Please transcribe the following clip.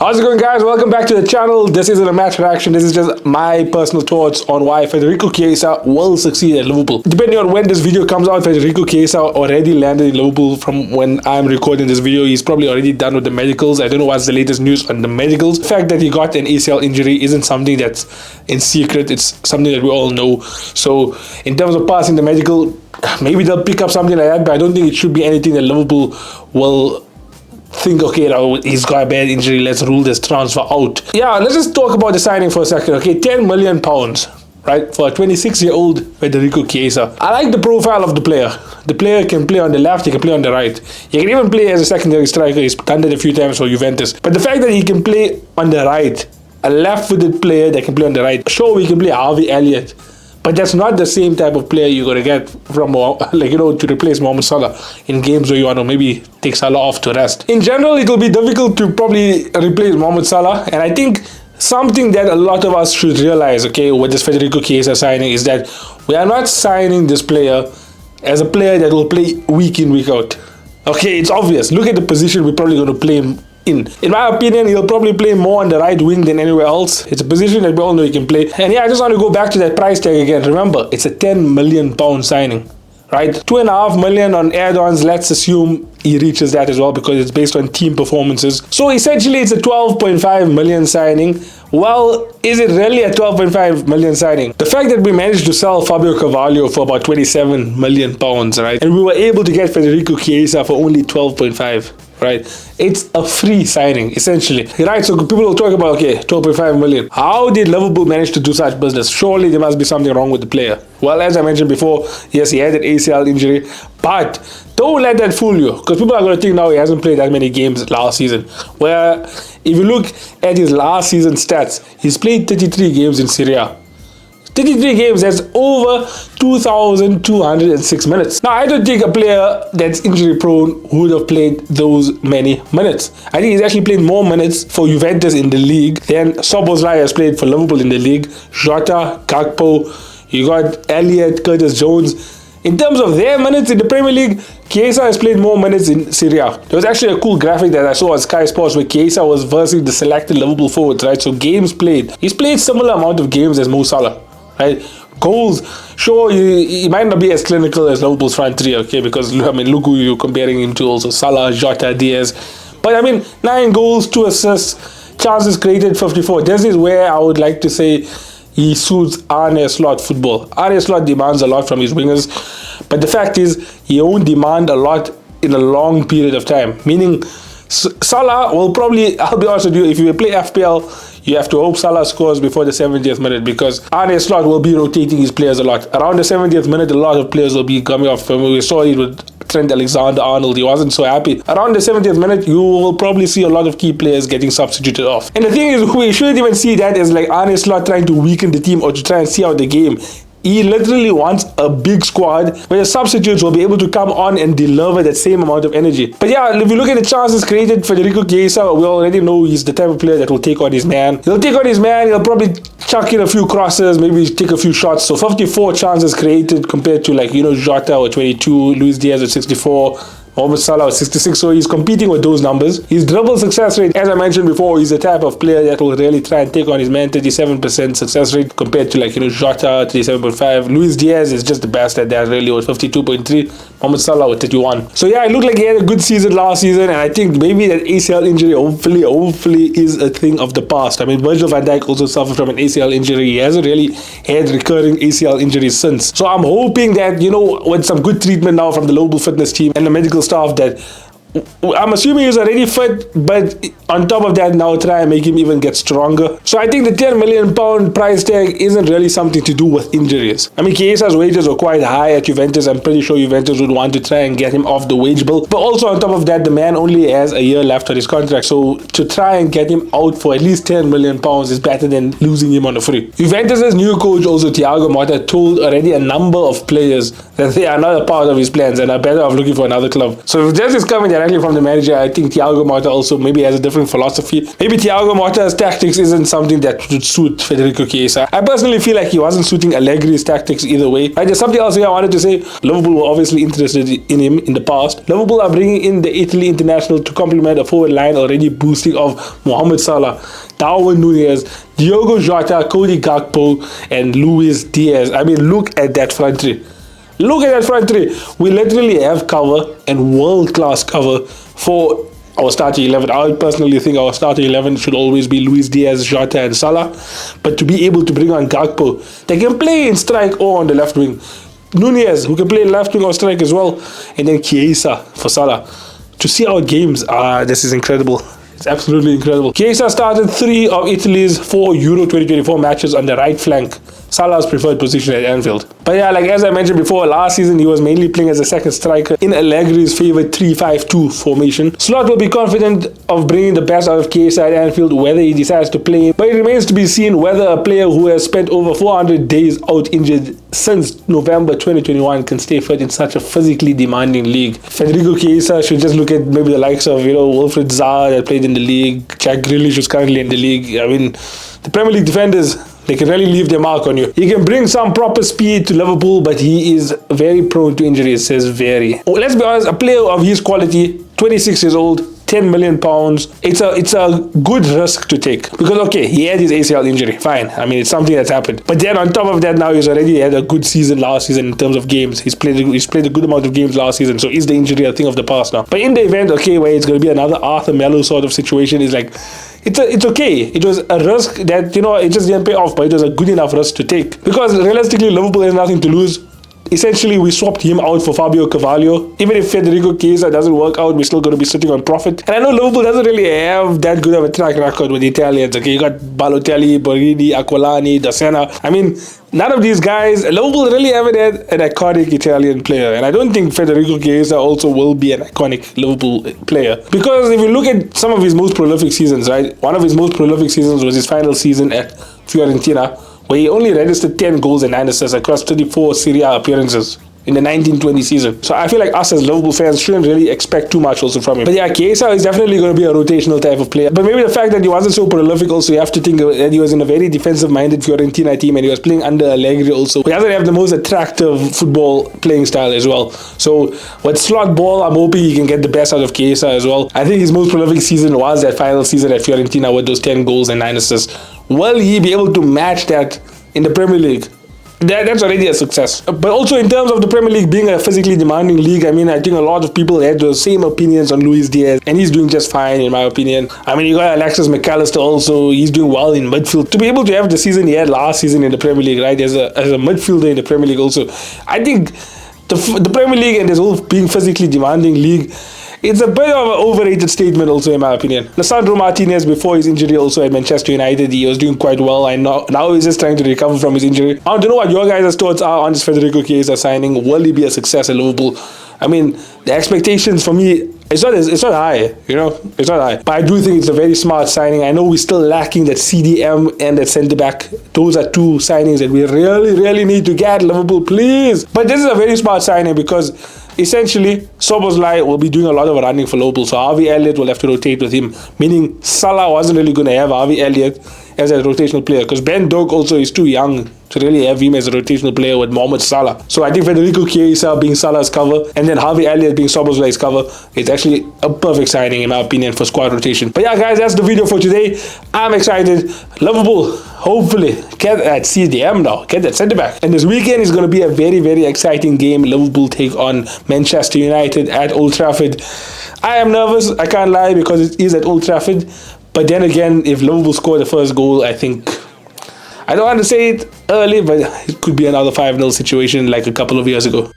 How's it going, guys? Welcome back to the channel. This isn't a match reaction. This is just my personal thoughts on why Federico Chiesa will succeed at Liverpool. Depending on when this video comes out, Federico Chiesa already landed in Liverpool from when I'm recording this video. He's probably already done with the medicals. I don't know what's the latest news on the medicals. The fact that he got an ACL injury isn't something that's in secret. It's something that we all know. So in terms of passing the medical, maybe they'll pick up something like that, but I don't think it should be anything that Liverpool will think, okay, now he's got a bad injury, let's rule this transfer out. Yeah, let's just talk about the signing for a second. Okay, £10 million, right, for a 26-year-old Federico Chiesa. I like the profile of the player. The player can play on the left, he can play on the right. He can even play as a secondary striker. He's done that a few times for Juventus. But the fact that he can play on the right, a left-footed player that can play on the right, sure, we can play Harvey Elliott, but that's not the same type of player you're going to get from, to replace Mohamed Salah in games where you want to maybe take Salah off to rest. In general, it will be difficult to probably replace Mohamed Salah. And I think something that a lot of us should realize, okay, with this Federico Chiesa signing is that we are not signing this player as a player that will play week in, week out. Okay, it's obvious. Look at the position we're probably going to play him in. In my opinion, he'll probably play more on the right wing than anywhere else. It's a position that we all know he can play. And yeah, I just want to go back to that price tag again. Remember, it's a £10 million signing, right? $2.5 million on add-ons. Let's assume he reaches that as well because it's based on team performances. So essentially, it's a £12.5 million signing. Well, is it really a £12.5 million signing? The fact that we managed to sell Fabio Carvalho for about £27 million, right? And we were able to get Federico Chiesa for only 12.5. Right, it's a free signing essentially, right? So people will talk about, okay, 12.5 million. How did Liverpool manage to do such business? Surely there must be something wrong with the player. Well, as I mentioned before, yes, he had an ACL injury, but don't let that fool you, because people are going to think now he hasn't played that many games last season. Where if you look at his last season stats, he's played 33 games in Serie A. 33 games, that's over 2,206 minutes. Now, I don't think a player that's injury prone would have played those many minutes. I think he's actually played more minutes for Juventus in the league than Szoboszlai has played for Liverpool in the league. Jota, Gakpo, you got Elliott, Curtis Jones. In terms of their minutes in the Premier League, Chiesa has played more minutes in Serie A. There was actually a cool graphic that I saw on Sky Sports where Chiesa was versing the selected Liverpool forwards, right? So games played. He's played similar amount of games as Mo Salah. Right? Goals, sure, he might not be as clinical as Liverpool's front three, okay, because I mean, look who you're comparing him to, also Salah, Jota, Diaz. But I mean, 9 goals, 2 assists, chances created 54. This is where I would like to say he suits Arne Slot football. Arne Slot demands a lot from his wingers, but the fact is he won't demand a lot in a long period of time. Meaning, Salah will probably, I'll be honest with you, if you play FPL, you have to hope Salah scores before the 70th minute because Arne Slot will be rotating his players a lot. Around the 70th minute, a lot of players will be coming off. We saw it with Trent Alexander-Arnold. He wasn't so happy. Around the 70th minute, you will probably see a lot of key players getting substituted off. And the thing is, we shouldn't even see that as like Arne Slot trying to weaken the team or to try and see out the game. He literally wants a big squad where the substitutes will be able to come on and deliver that same amount of energy. But yeah, if you look at the chances created, Federico Chiesa, we already know he's the type of player that will take on his man. He'll take on his man, he'll probably chuck in a few crosses, maybe take a few shots. So 54 chances created compared to Jota or 22, Luis Diaz at 64, Mohamed Salah was 66, so he's competing with those numbers. His dribble success rate, as I mentioned before, he's the type of player that will really try and take on his man. 37% success rate compared to Jota, 37.5. Luis Diaz is just the best at that, really, with 52.3. Mohamed Salah with 31. So yeah, it looked like he had a good season last season, and I think maybe that ACL injury hopefully is a thing of the past. I mean, Virgil van Dijk also suffered from an ACL injury. He hasn't really had recurring ACL injuries since. So I'm hoping that, with some good treatment now from the Liverpool fitness team and the medical staff, that I'm assuming he's already fit, but on top of that, now try and make him even get stronger. So I think the £10 million price tag isn't really something to do with injuries. I mean, Chiesa's wages were quite high at Juventus. I'm pretty sure Juventus would want to try and get him off the wage bill. But also on top of that, the man only has a year left on his contract. So to try and get him out for at least £10 million is better than losing him on a free. Juventus's new coach, also Diogo Jota, told already a number of players that they are not a part of his plans and are better off looking for another club. So if this is coming, directly from the manager. I think Diogo Jota also maybe has a different philosophy. Maybe Diogo Jota's tactics isn't something that would suit Federico Chiesa. I personally feel like he wasn't suiting Allegri's tactics either way. Right, there's something else here I wanted to say. Liverpool were obviously interested in him in the past. Liverpool are bringing in the Italy international to complement a forward line already boosting of Mohamed Salah, Darwin Núñez, Diogo Jota, Cody Gakpo, and Luis Diaz. I mean, look at that front three. Look at that front three. We literally have cover and world-class cover for our starting 11. I personally think our starting 11 should always be Luis Diaz, Jota, and Salah. But to be able to bring on Gakpo, they can play in strike or on the left wing. Núñez, who can play left wing or strike as well. And then Chiesa for Salah. To see our games, this is incredible. It's absolutely incredible. Chiesa started 3 of Italy's 4 Euro 2024 matches on the right flank, Salah's preferred position at Anfield. But yeah, like as I mentioned before, last season he was mainly playing as a second striker in Allegri's favorite 3-5-2 formation. Slot will be confident of bringing the best out of Chiesa at Anfield, whether he decides to play him. But it remains to be seen whether a player who has spent over 400 days out injured since November 2021 can stay fit in such a physically demanding league. Federico Chiesa should just look at maybe the likes of, Wilfried Zaha that played in the league, Jack Grealish who's currently in the league. I mean, the Premier League defenders, they can really leave their mark on you. He can bring some proper speed to Liverpool, but he is very prone to injuries, says very. Let's be honest, a player of his quality, 26 years old, £10 million, it's a good risk to take. Because, okay, he had his ACL injury, fine. I mean, it's something that's happened. But then on top of that, now he's already had a good season last season in terms of games. He's played a good amount of games last season, so is the injury a thing of the past now? But in the event, okay, where it's going to be another Arthur Melo sort of situation, is like, it's okay. It was a risk that, it just didn't pay off, but it was a good enough risk to take. Because realistically, Liverpool has nothing to lose. Essentially, we swapped him out for Fabio Carvalho. Even if Federico Chiesa doesn't work out, we're still going to be sitting on profit. And I know Liverpool doesn't really have that good of a track record with the Italians. Okay, you got Balotelli, Borghini, Aquilani, Dassena. I mean, none of these guys, Liverpool really haven't had an iconic Italian player. And I don't think Federico Chiesa also will be an iconic Liverpool player. Because if you look at some of his most prolific seasons, right? One of his most prolific seasons was his final season at Fiorentina, where he only registered 10 goals and 9 assists across 34 Serie A appearances in the 1920 season. So I feel like us as Liverpool fans shouldn't really expect too much also from him. But yeah, Chiesa is definitely going to be a rotational type of player. But maybe the fact that he wasn't so prolific also, you have to think that he was in a very defensive-minded Fiorentina team and he was playing under Allegri also. He doesn't have the most attractive football playing style as well. So with slot ball, I'm hoping he can get the best out of Chiesa as well. I think his most prolific season was that final season at Fiorentina with those 10 goals and 9 assists. Will he be able to match that in the Premier League? That's already a success. But also in terms of the Premier League being a physically demanding league, I mean, I think a lot of people had the same opinions on Luis Diaz, and he's doing just fine in my opinion. I mean, you got Alexis McAllister also, he's doing well in midfield. To be able to have the season he had last season in the Premier League, right, as a midfielder in the Premier League also, I think the Premier League and this whole being physically demanding league, it's a bit of an overrated statement also in my opinion. Lisandro Martinez, before his injury also at Manchester United, he was doing quite well, and now he's just trying to recover from his injury. I don't know what your guys' thoughts are on this Federico Chiesa signing. Will he be a success at Liverpool? I mean, the expectations for me, it's not high, it's not high. But I do think it's a very smart signing. I know we're still lacking that CDM and that centre-back. Those are two signings that we really, really need to get, Liverpool, please. But this is a very smart signing because essentially, Szoboszlai will be doing a lot of running for Liverpool, so Harvey Elliott will have to rotate with him, meaning Salah wasn't really going to have Harvey Elliott as a rotational player because Ben Doak also is too young to really have him as a rotational player with Mohamed Salah. So I think Federico Chiesa being Salah's cover and then Harvey Elliott being Szoboszlai's cover is actually a perfect signing in my opinion for squad rotation. But yeah guys, that's the video for today. I'm excited. Liverpool hopefully get that CDM now, get that centre back. And this weekend is going to be a very, very exciting game. Liverpool take on Manchester United at Old Trafford. I am nervous, I can't lie, because it is at Old Trafford. But then again, if Liverpool score the first goal, I think, I don't want to say it early, but it could be another 5-0 situation like a couple of years ago.